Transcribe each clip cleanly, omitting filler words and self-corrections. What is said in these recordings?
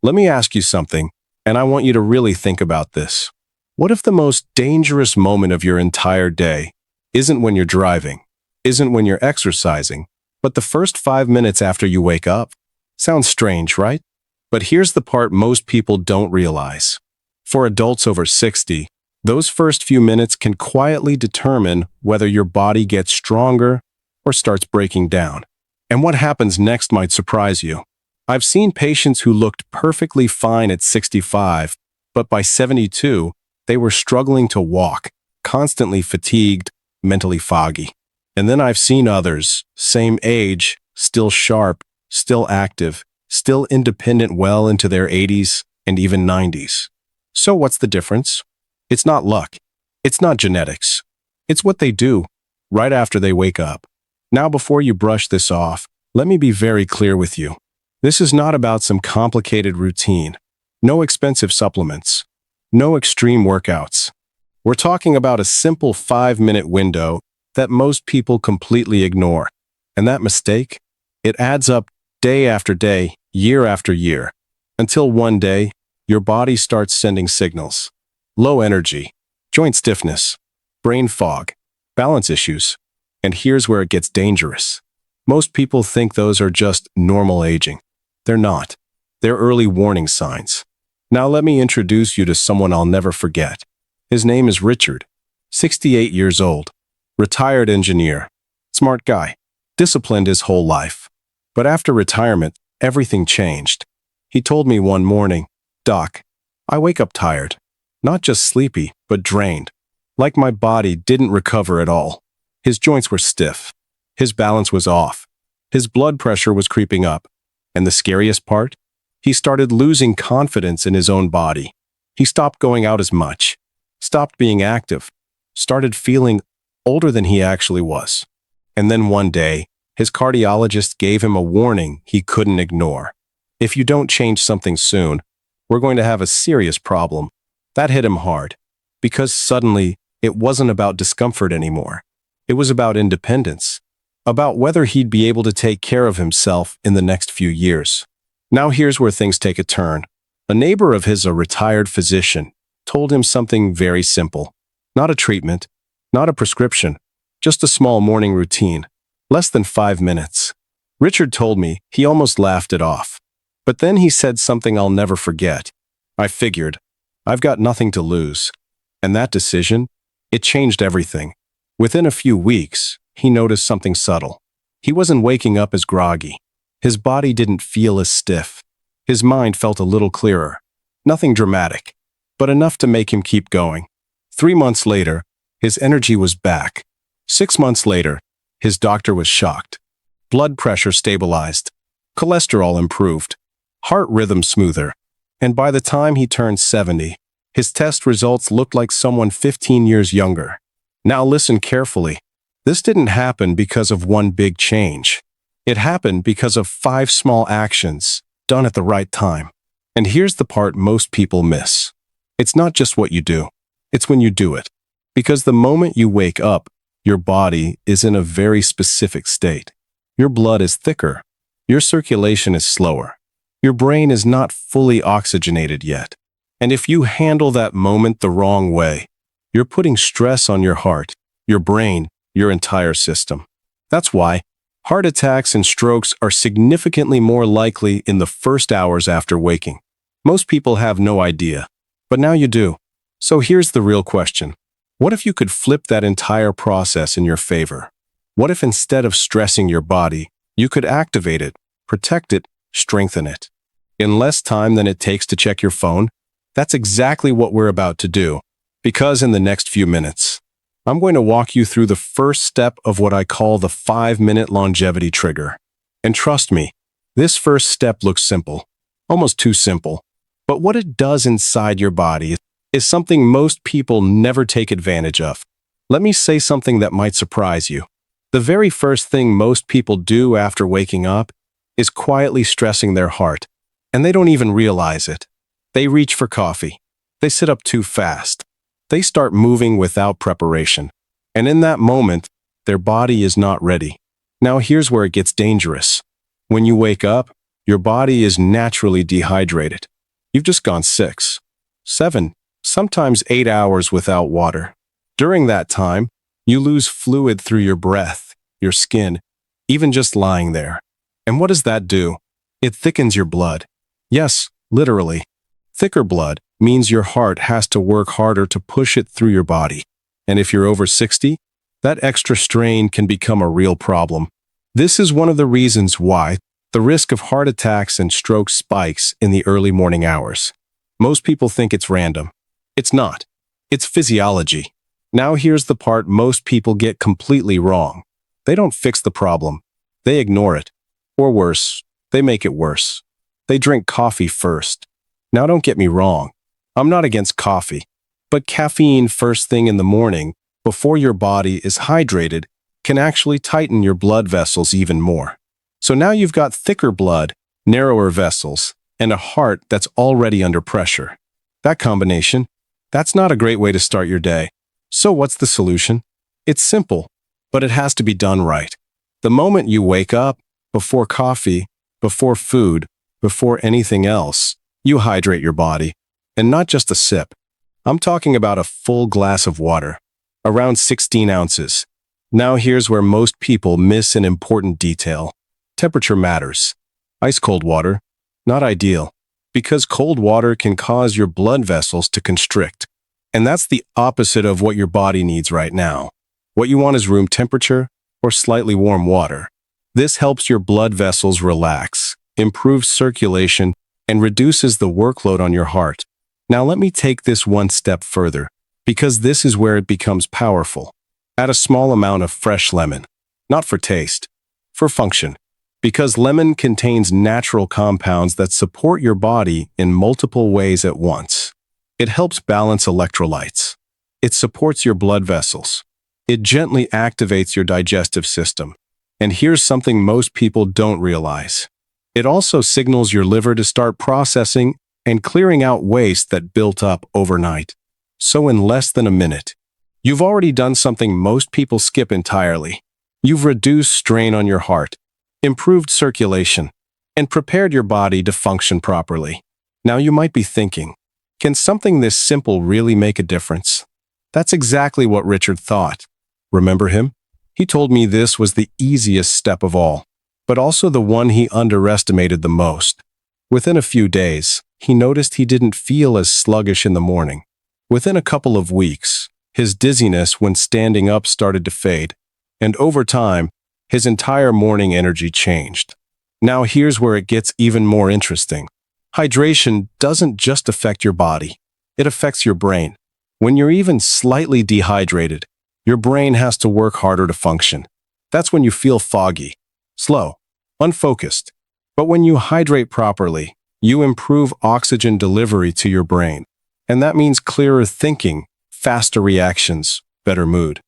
Let me ask you something, and I want you to really think about this. What if the most dangerous moment of your entire day isn't when you're driving, isn't when you're exercising, but the first 5 minutes after you wake up? Sounds strange, right? But here's the part most people don't realize. For adults over 60, those first few minutes can quietly determine whether your body gets stronger or starts breaking down. And what happens next might surprise you. I've seen patients who looked perfectly fine at 65, but by 72, they were struggling to walk, constantly fatigued, mentally foggy. And then I've seen others, same age, still sharp, still active, still independent well into their 80s and even 90s. So what's the difference? It's not luck. It's not genetics. It's what they do right after they wake up. Now, before you brush this off, let me be very clear with you. This is not about some complicated routine. No expensive supplements. No extreme workouts. We're talking about a simple 5-minute window that most people completely ignore. And that mistake, it adds up day after day, year after year, until one day, your body starts sending signals. Low energy, joint stiffness, brain fog, balance issues. And here's where it gets dangerous. Most people think those are just normal aging. They're not. They're early warning signs. Now let me introduce you to someone I'll never forget. His name is Richard, 68 years old, retired engineer, smart guy, disciplined his whole life. But after retirement, everything changed. He told me one morning, "Doc, I wake up tired, not just sleepy, but drained, like my body didn't recover at all." His joints were stiff. His balance was off. His blood pressure was creeping up. And the scariest part? He started losing confidence in his own body. He stopped going out as much, stopped being active, started feeling older than he actually was. And then one day, his cardiologist gave him a warning he couldn't ignore. If you don't change something soon, we're going to have a serious problem. That hit him hard, because suddenly it wasn't about discomfort anymore. It was about independence, about whether he'd be able to take care of himself in the next few years. Now here's where things take a turn. A neighbor of his, a retired physician, told him something very simple. Not a treatment, not a prescription, just a small morning routine. Less than 5 minutes. Richard told me he almost laughed it off. But then he said something I'll never forget. I figured, I've got nothing to lose. And that decision, it changed everything. Within a few weeks, he noticed something subtle. He wasn't waking up as groggy. His body didn't feel as stiff. His mind felt a little clearer. Nothing dramatic, but enough to make him keep going. 3 months later, his energy was back. 6 months later, his doctor was shocked. Blood pressure stabilized. Cholesterol improved. Heart rhythm smoother. And by the time he turned 70, his test results looked like someone 15 years younger. Now listen carefully. This didn't happen because of one big change. It happened because of 5 small actions done at the right time. And here's the part most people miss. It's not just what you do. It's when you do it. Because the moment you wake up, your body is in a very specific state. Your blood is thicker. Your circulation is slower. Your brain is not fully oxygenated yet. And if you handle that moment the wrong way, you're putting stress on your heart, your brain, your entire system. That's why heart attacks and strokes are significantly more likely in the first hours after waking. Most people have no idea, but now you do. So here's the real question. What if you could flip that entire process in your favor? What if instead of stressing your body, you could activate it, protect it, strengthen it? In less time than it takes to check your phone? That's exactly what we're about to do. Because in the next few minutes, I'm going to walk you through the first step of what I call the 5-minute longevity trigger. And trust me, this first step looks simple, almost too simple. But what it does inside your body is something most people never take advantage of. Let me say something that might surprise you. The very first thing most people do after waking up is quietly stressing their heart, and they don't even realize it. They reach for coffee. They sit up too fast. They start moving without preparation. And in that moment, their body is not ready. Now here's where it gets dangerous. When you wake up, your body is naturally dehydrated. You've just gone 6, 7, sometimes 8 hours without water. During that time, you lose fluid through your breath, your skin, even just lying there. And what does that do? It thickens your blood. Yes, literally. Thicker blood means your heart has to work harder to push it through your body. And if you're over 60, that extra strain can become a real problem. This is one of the reasons why the risk of heart attacks and strokes spikes in the early morning hours. Most people think it's random. It's not. It's physiology. Now here's the part most people get completely wrong. They don't fix the problem. They ignore it. Or worse, they make it worse. They drink coffee first. Now don't get me wrong. I'm not against coffee. But caffeine first thing in the morning, before your body is hydrated, can actually tighten your blood vessels even more. So now you've got thicker blood, narrower vessels, and a heart that's already under pressure. That combination, that's not a great way to start your day. So what's the solution? It's simple, but it has to be done right. The moment you wake up, before coffee, before food, before anything else, you hydrate your body. And not just a sip. I'm talking about a full glass of water, around 16 ounces. Now here's where most people miss an important detail. Temperature matters. Ice-cold water, not ideal, because cold water can cause your blood vessels to constrict. And that's the opposite of what your body needs right now. What you want is room temperature or slightly warm water. This helps your blood vessels relax, improves circulation, and reduces the workload on your heart. Now let me take this one step further, because this is where it becomes powerful. Add a small amount of fresh lemon, not for taste, for function, because lemon contains natural compounds that support your body in multiple ways at once. It helps balance electrolytes. It supports your blood vessels. It gently activates your digestive system. And here's something most people don't realize. It also signals your liver to start processing and clearing out waste that built up overnight. So in less than a minute, you've already done something most people skip entirely. You've reduced strain on your heart, improved circulation, and prepared your body to function properly. Now you might be thinking, can something this simple really make a difference? That's exactly what Richard thought. Remember him? He told me this was the easiest step of all, but also the one he underestimated the most. Within a few days, he noticed he didn't feel as sluggish in the morning. Within a couple of weeks, his dizziness when standing up started to fade, and over time, his entire morning energy changed. Now here's where it gets even more interesting. Hydration doesn't just affect your body, it affects your brain. When you're even slightly dehydrated, your brain has to work harder to function. That's when you feel foggy, slow, unfocused. But when you hydrate properly, you improve oxygen delivery to your brain. And that means clearer thinking, faster reactions, better mood.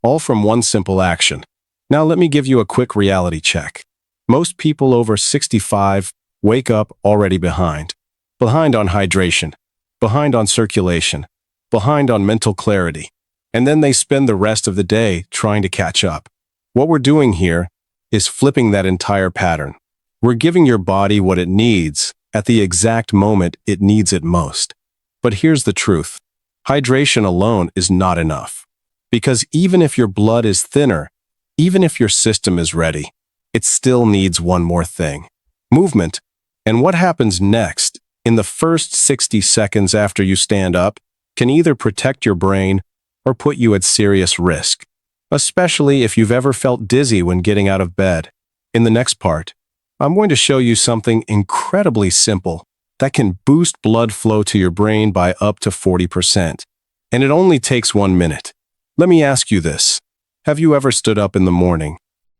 All from one simple action. Now let me give you a quick reality check. Most people over 65 wake up already behind. Behind on hydration, behind on circulation, behind on mental clarity. And then they spend the rest of the day trying to catch up. What we're doing here is flipping that entire pattern. We're giving your body what it needs at the exact moment it needs it most. But here's the truth. Hydration alone is not enough. Because even if your blood is thinner, even if your system is ready, it still needs one more thing. Movement. And what happens next, in the first 60 seconds after you stand up, can either protect your brain or put you at serious risk. Especially if you've ever felt dizzy when getting out of bed. In the next part, I'm going to show you something incredibly simple that can boost blood flow to your brain by up to 40%. And it only takes 1 minute. Let me ask you this. Have you ever stood up in the morning,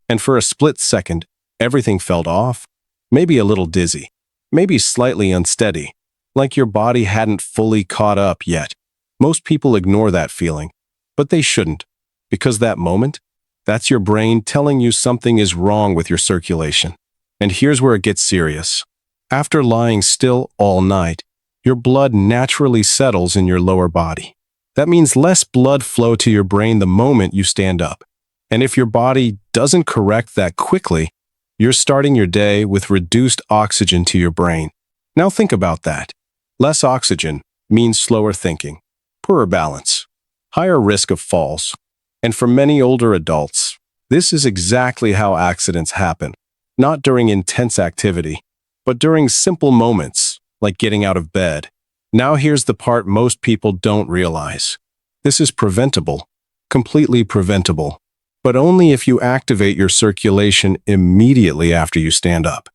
and for a split second, everything felt off? Maybe a little dizzy, maybe slightly unsteady, like your body hadn't fully caught up yet. Most people ignore that feeling, but they shouldn't, because that moment, that's your brain telling you something is wrong with your circulation. And here's where it gets serious. After lying still all night, your blood naturally settles in your lower body. That means less blood flow to your brain the moment you stand up. And if your body doesn't correct that quickly, you're starting your day with reduced oxygen to your brain. Now think about that. Less oxygen means slower thinking, poorer balance, higher risk of falls. And for many older adults, this is exactly how accidents happen, not during intense activity, but during simple moments, like getting out of bed. Now here's the part most people don't realize. This is preventable, completely preventable, but only if you activate your circulation immediately after you stand up.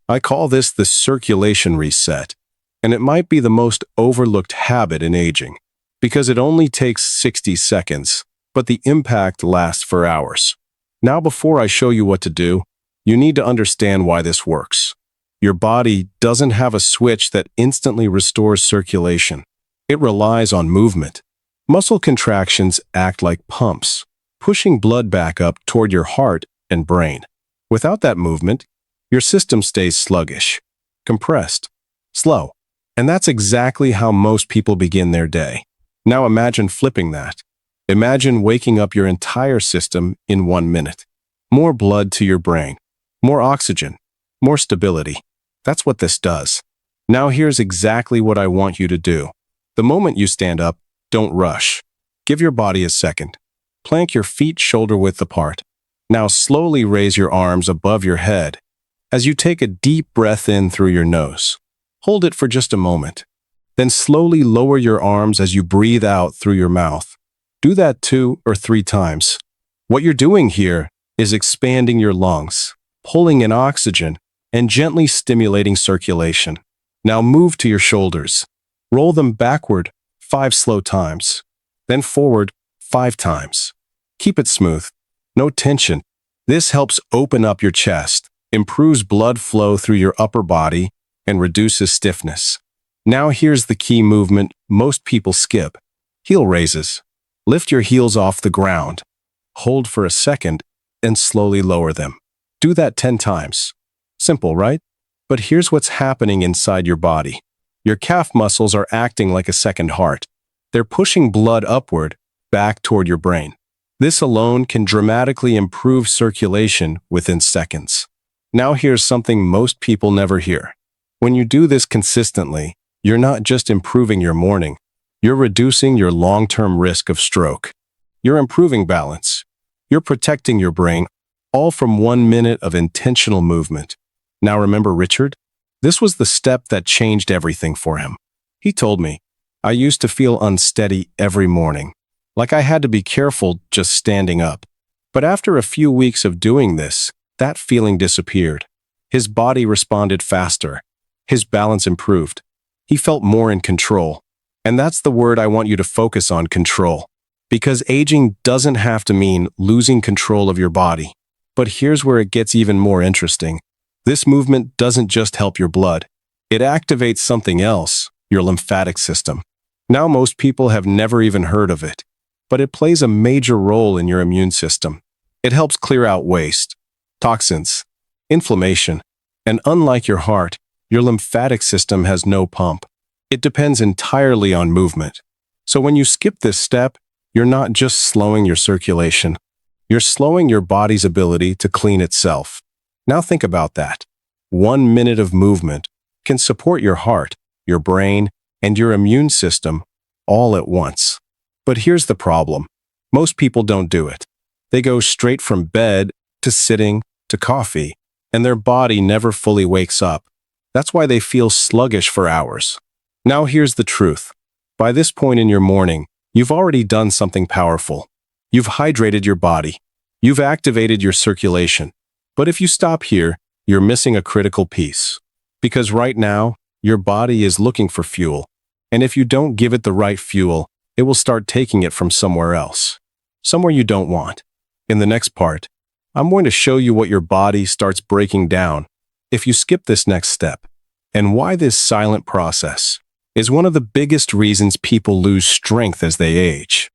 I call this the circulation reset, and it might be the most overlooked habit in aging, because it only takes 60 seconds, but the impact lasts for hours. Now before I show you what to do, you need to understand why this works. Your body doesn't have a switch that instantly restores circulation. It relies on movement. Muscle contractions act like pumps, pushing blood back up toward your heart and brain. Without that movement, your system stays sluggish, compressed, slow. And that's exactly how most people begin their day. Now imagine flipping that. Imagine waking up your entire system in 1 minute. More blood to your brain, more oxygen, more stability. That's what this does. Now here's exactly what I want you to do. The moment you stand up, don't rush. Give your body a second. Plank your feet shoulder-width apart. Now slowly raise your arms above your head as you take a deep breath in through your nose. Hold it for just a moment. Then slowly lower your arms as you breathe out through your mouth. Do that 2 or 3 times. What you're doing here is expanding your lungs, pulling in oxygen, and gently stimulating circulation. Now move to your shoulders. Roll them backward 5 slow times, then forward 5 times. Keep it smooth. No tension. This helps open up your chest, improves blood flow through your upper body, and reduces stiffness. Now here's the key movement most people skip. Heel raises. Lift your heels off the ground. Hold for a second, and slowly lower them. Do that 10 times. Simple, right? But here's what's happening inside your body. Your calf muscles are acting like a second heart. They're pushing blood upward, back toward your brain. This alone can dramatically improve circulation within seconds. Now here's something most people never hear. When you do this consistently, you're not just improving your morning, you're reducing your long-term risk of stroke. You're improving balance. You're protecting your brain, all from 1 minute of intentional movement. Now remember Richard? This was the step that changed everything for him. He told me, I used to feel unsteady every morning, like I had to be careful just standing up. But after a few weeks of doing this, that feeling disappeared. His body responded faster. His balance improved. He felt more in control. And that's the word I want you to focus on, control. Because aging doesn't have to mean losing control of your body. But here's where it gets even more interesting. This movement doesn't just help your blood. It activates something else, your lymphatic system. Now most people have never even heard of it, but it plays a major role in your immune system. It helps clear out waste, toxins, inflammation, and unlike your heart, your lymphatic system has no pump. It depends entirely on movement. So when you skip this step, you're not just slowing your circulation, you're slowing your body's ability to clean itself. Now think about that. 1 minute of movement can support your heart, your brain, and your immune system all at once. But here's the problem. Most people don't do it. They go straight from bed to sitting to coffee, and their body never fully wakes up. That's why they feel sluggish for hours. Now here's the truth. By this point in your morning, you've already done something powerful. You've hydrated your body. You've activated your circulation. But if you stop here, you're missing a critical piece. Because right now, your body is looking for fuel. And if you don't give it the right fuel, it will start taking it from somewhere else. Somewhere you don't want. In the next part, I'm going to show you what your body starts breaking down if you skip this next step, and why this silent process is one of the biggest reasons people lose strength as they age.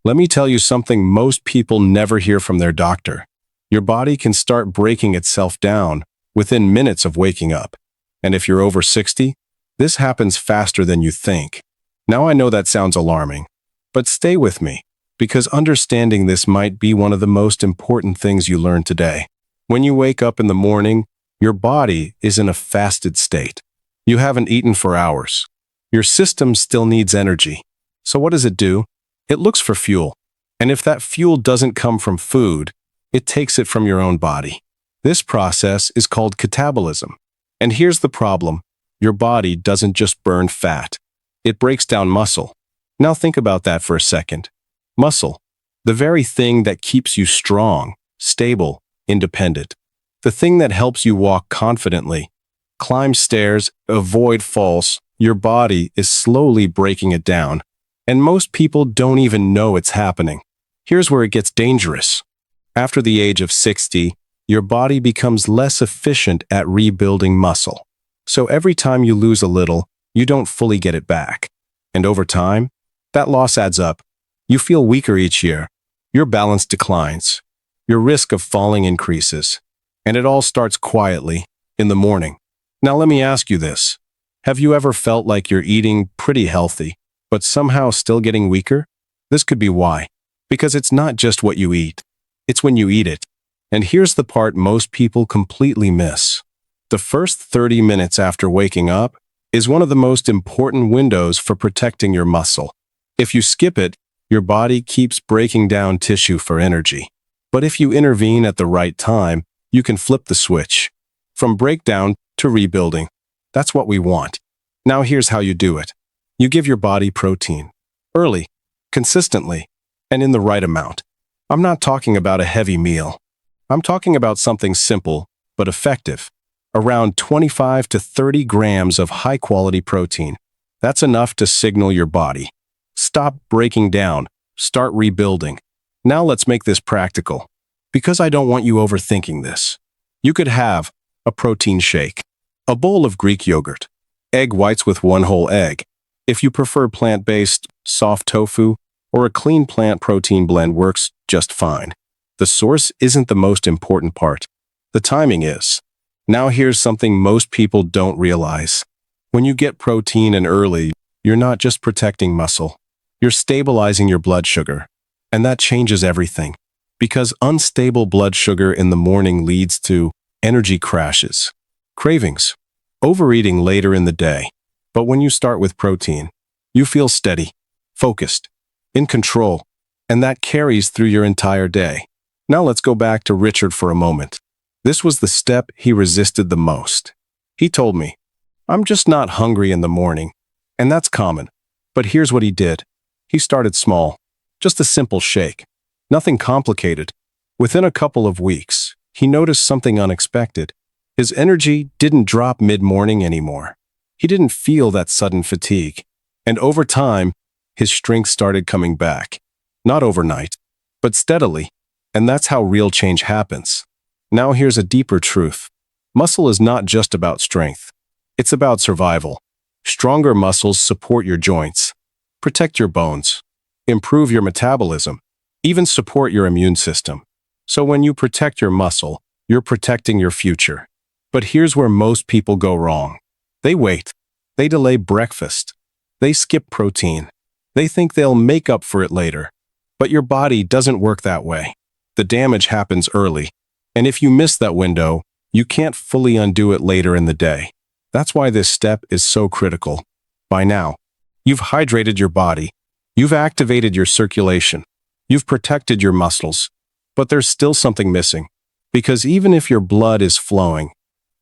Let me tell you something most people never hear from their doctor. Your body can start breaking itself down within minutes of waking up. And if you're over 60, this happens faster than you think. Now I know that sounds alarming, but stay with me, because understanding this might be one of the most important things you learn today. When you wake up in the morning, your body is in a fasted state. You haven't eaten for hours. Your system still needs energy. So what does it do? It looks for fuel. And if that fuel doesn't come from food, it takes it from your own body. This process is called catabolism. And here's the problem. Your body doesn't just burn fat. It breaks down muscle. Now think about that for a second. Muscle, the very thing that keeps you strong, stable, independent. The thing that helps you walk confidently, climb stairs, avoid falls. Your body is slowly breaking it down. And most people don't even know it's happening. Here's where it gets dangerous. After the age of 60, your body becomes less efficient at rebuilding muscle. So every time you lose a little, you don't fully get it back. And over time, that loss adds up. You feel weaker each year. Your balance declines. Your risk of falling increases. And it all starts quietly, in the morning. Now let me ask you this. Have you ever felt like you're eating pretty healthy, but somehow still getting weaker? This could be why. Because it's not just what you eat. It's when you eat it. And here's the part most people completely miss. The first 30 minutes after waking up is one of the most important windows for protecting your muscle. If you skip it, your body keeps breaking down tissue for energy. But if you intervene at the right time, you can flip the switch. From breakdown to rebuilding. That's what we want. Now here's how you do it. You give your body protein. Early, consistently, and in the right amount. I'm not talking about a heavy meal. I'm talking about something simple, but effective. Around 25 to 30 grams of high-quality protein. That's enough to signal your body. Stop breaking down. Start rebuilding. Now let's make this practical. Because I don't want you overthinking this. You could have a protein shake, a bowl of Greek yogurt, egg whites with one whole egg. If you prefer plant-based, soft tofu, or a clean plant protein blend works just fine. The source isn't the most important part. The timing is. Now here's something most people don't realize. When you get protein in early, you're not just protecting muscle. You're stabilizing your blood sugar. And that changes everything. Because unstable blood sugar in the morning leads to energy crashes, cravings, overeating later in the day. But when you start with protein, you feel steady, focused, in control, and that carries through your entire day. Now let's go back to Richard for a moment. This was the step he resisted the most. He told me, I'm just not hungry in the morning. And that's common. But here's what he did. He started small. Just a simple shake. Nothing complicated. Within a couple of weeks, he noticed something unexpected. His energy didn't drop mid-morning anymore. He didn't feel that sudden fatigue. And over time, his strength started coming back. Not overnight, but steadily. And that's how real change happens. Now here's a deeper truth. Muscle is not just about strength. It's about survival. Stronger muscles support your joints, protect your bones, improve your metabolism, even support your immune system. So when you protect your muscle, you're protecting your future. But here's where most people go wrong. They wait. They delay breakfast. They skip protein. They think they'll make up for it later. But your body doesn't work that way. The damage happens early. And if you miss that window, you can't fully undo it later in the day. That's why this step is so critical. By now, you've hydrated your body. You've activated your circulation. You've protected your muscles. But there's still something missing. Because even if your blood is flowing,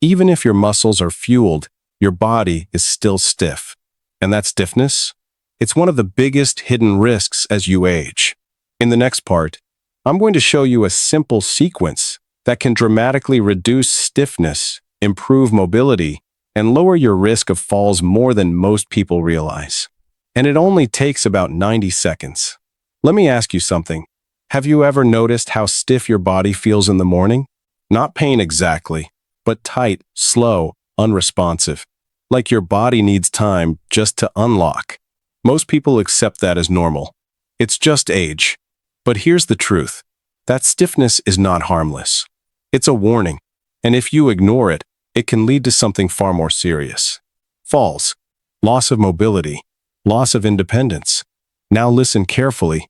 even if your muscles are fueled, your body is still stiff. And that stiffness? It's one of the biggest hidden risks as you age. In the next part, I'm going to show you a simple sequence that can dramatically reduce stiffness, improve mobility, and lower your risk of falls more than most people realize. And it only takes about 90 seconds. Let me ask you something. Have you ever noticed how stiff your body feels in the morning? Not pain exactly, but tight, slow, unresponsive. Like your body needs time just to unlock. Most people accept that as normal. It's just age. But here's the truth. That stiffness is not harmless. It's a warning, and if you ignore it, it can lead to something far more serious. Falls, loss of mobility, loss of independence. Now listen carefully.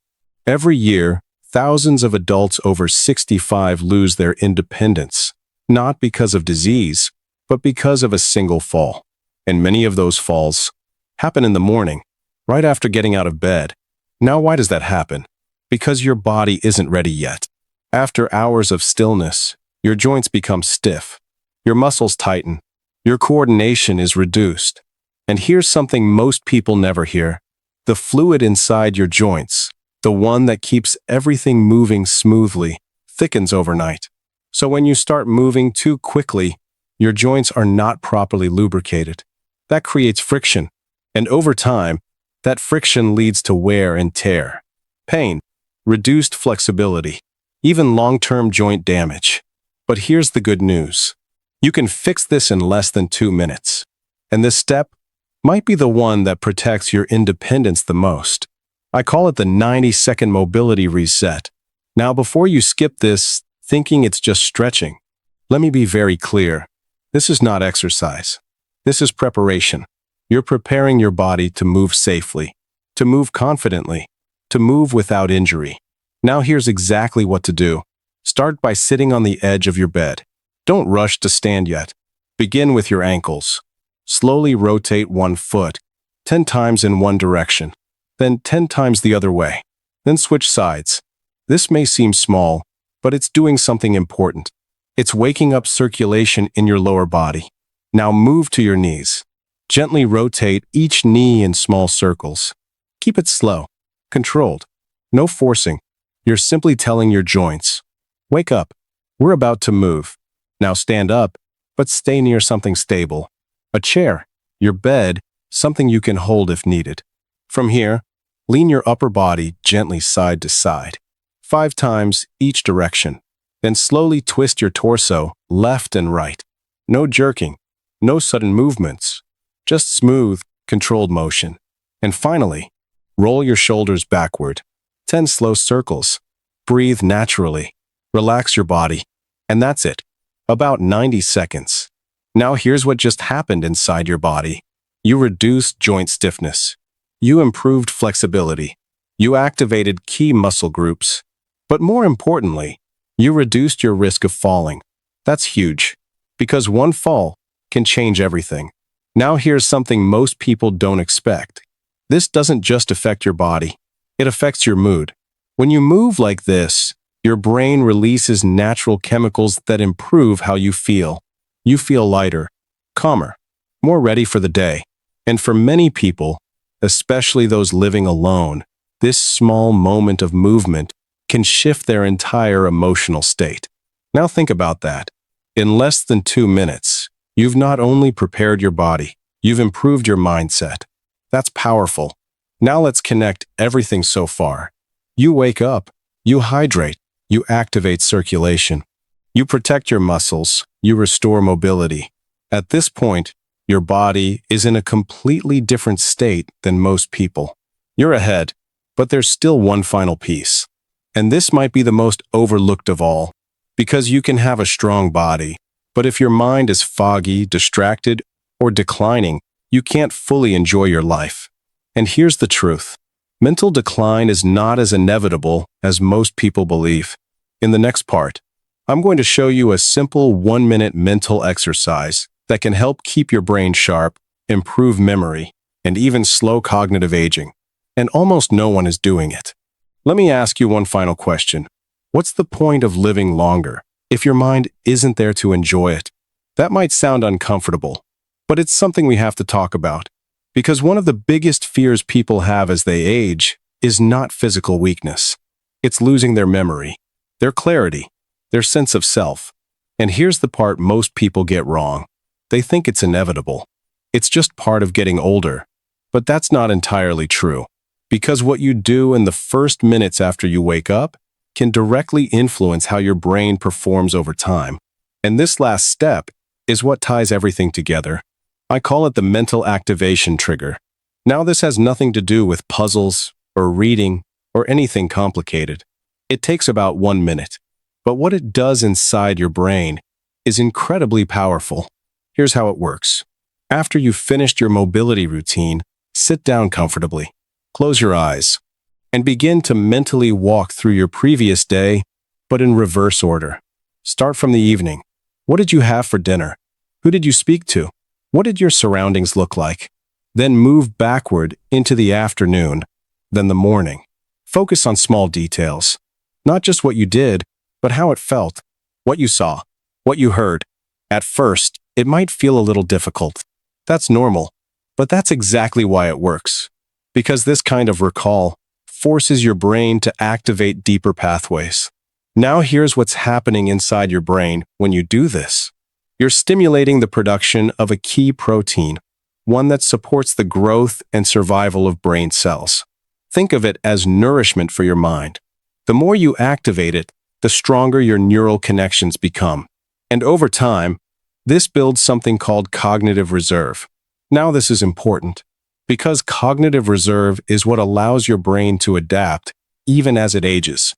Every year, thousands of adults over 65 lose their independence, not because of disease, but because of a single fall. And many of those falls happen in the morning, right after getting out of bed. Now, why does that happen? Because your body isn't ready yet. After hours of stillness, your joints become stiff, your muscles tighten, your coordination is reduced. And here's something most people never hear. The fluid inside your joints, the one that keeps everything moving smoothly, thickens overnight. So when you start moving too quickly, your joints are not properly lubricated. That creates friction. And over time, that friction leads to wear and tear, pain, reduced flexibility, even long-term joint damage. But here's the good news. You can fix this in less than 2 minutes. And this step might be the one that protects your independence the most. I call it the 90-second mobility reset. Now, before you skip this, thinking it's just stretching, let me be very clear. This is not exercise. This is preparation. You're preparing your body to move safely, to move confidently, to move without injury. Now here's exactly what to do. Start by sitting on the edge of your bed. Don't rush to stand yet. Begin with your ankles. Slowly rotate one foot, 10 times in one direction, then 10 times the other way. Then switch sides. This may seem small, but it's doing something important. It's waking up circulation in your lower body. Now move to your knees. Gently rotate each knee in small circles. Keep it slow, controlled. No forcing. You're simply telling your joints, wake up. We're about to move. Now stand up, but stay near something stable. A chair, your bed, something you can hold if needed. From here, lean your upper body gently side to side, 5 times each direction. Then slowly twist your torso left and right. No jerking, no sudden movements, just smooth, controlled motion. And finally, roll your shoulders backward. 10 slow circles. Breathe naturally. Relax your body. And that's it. About 90 seconds. Now here's what just happened inside your body. You reduced joint stiffness. You improved flexibility. You activated key muscle groups. But more importantly, you reduced your risk of falling. That's huge, because one fall can change everything. Now here's something most people don't expect. This doesn't just affect your body. It affects your mood. When you move like this, your brain releases natural chemicals that improve how you feel. You feel lighter, calmer, more ready for the day. And for many people, especially those living alone, this small moment of movement can shift their entire emotional state. Now think about that. In less than 2 minutes, you've not only prepared your body, you've improved your mindset. That's powerful. Now let's connect everything so far. You wake up, you hydrate, you activate circulation. You protect your muscles, you restore mobility. At this point, your body is in a completely different state than most people. You're ahead, but there's still one final piece. And this might be the most overlooked of all, because you can have a strong body, but if your mind is foggy, distracted, or declining, you can't fully enjoy your life. And here's the truth. Mental decline is not as inevitable as most people believe. In the next part, I'm going to show you a simple 1-minute mental exercise that can help keep your brain sharp, improve memory, and even slow cognitive aging. And almost no one is doing it. Let me ask you one final question. What's the point of living longer if your mind isn't there to enjoy it? That might sound uncomfortable, but it's something we have to talk about. Because one of the biggest fears people have as they age is not physical weakness. It's losing their memory, their clarity, their sense of self. And here's the part most people get wrong. They think it's inevitable. It's just part of getting older. But that's not entirely true. Because what you do in the first minutes after you wake up can directly influence how your brain performs over time. And this last step is what ties everything together. I call it the mental activation trigger. Now this has nothing to do with puzzles or reading or anything complicated. It takes about 1 minute. But what it does inside your brain is incredibly powerful. Here's how it works. After you've finished your mobility routine, sit down comfortably. Close your eyes and begin to mentally walk through your previous day, but in reverse order. Start from the evening. What did you have for dinner? Who did you speak to? What did your surroundings look like? Then move backward into the afternoon, then the morning. Focus on small details. Not just what you did, but how it felt, what you saw, what you heard. At first, it might feel a little difficult. That's normal, but that's exactly why it works. Because this kind of recall forces your brain to activate deeper pathways. Now here's what's happening inside your brain when you do this. You're stimulating the production of a key protein, one that supports the growth and survival of brain cells. Think of it as nourishment for your mind. The more you activate it, the stronger your neural connections become. And over time, this builds something called cognitive reserve. Now this is important, because cognitive reserve is what allows your brain to adapt even as it ages.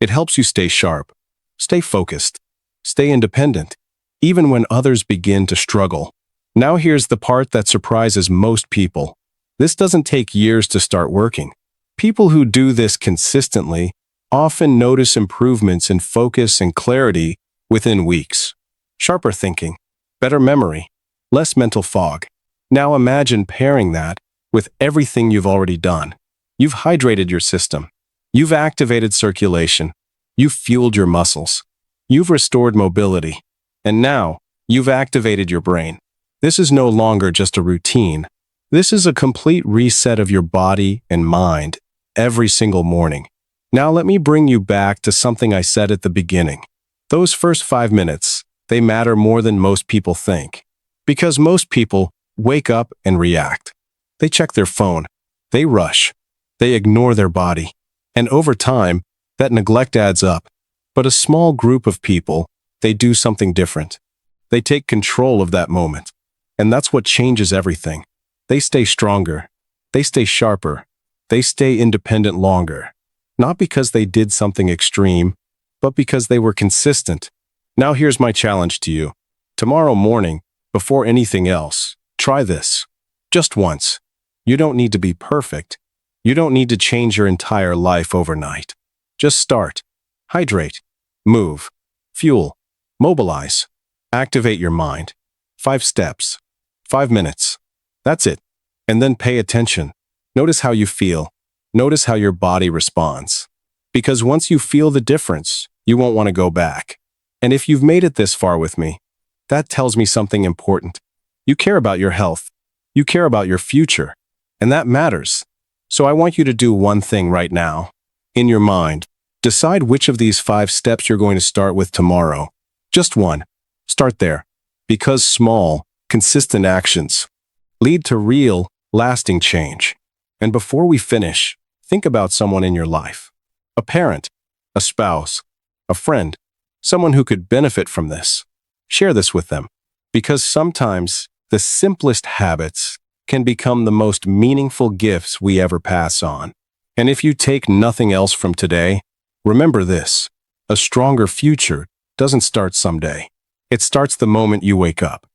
It helps you stay sharp, stay focused, stay independent, even when others begin to struggle. Now here's the part that surprises most people. This doesn't take years to start working. People who do this consistently often notice improvements in focus and clarity within weeks. Sharper thinking, better memory, less mental fog. Now imagine pairing that with everything you've already done. You've hydrated your system. You've activated circulation. You've fueled your muscles. You've restored mobility. And now, you've activated your brain. This is no longer just a routine. This is a complete reset of your body and mind every single morning. Now let me bring you back to something I said at the beginning. Those first 5 minutes, they matter more than most people think. Because most people wake up and react. They check their phone. They rush. They ignore their body. And over time, that neglect adds up. But a small group of people, they do something different. They take control of that moment. And that's what changes everything. They stay stronger. They stay sharper. They stay independent longer. Not because they did something extreme, but because they were consistent. Now here's my challenge to you. Tomorrow morning, before anything else, try this. Just once. You don't need to be perfect. You don't need to change your entire life overnight. Just start. Hydrate. Move. Fuel. Mobilize. Activate your mind. 5 steps. 5 minutes. That's it. And then pay attention. Notice how you feel. Notice how your body responds. Because once you feel the difference, you won't want to go back. And if you've made it this far with me, that tells me something important. You care about your health. You care about your future. And that matters. So I want you to do one thing right now. In your mind, decide which of these 5 steps you're going to start with tomorrow. Just one. Start there. Because small, consistent actions lead to real, lasting change. And before we finish, think about someone in your life. A parent, a spouse, a friend, someone who could benefit from this. Share this with them. Because sometimes the simplest habits can become the most meaningful gifts we ever pass on. And if you take nothing else from today, remember this: a stronger future doesn't start someday. It starts the moment you wake up.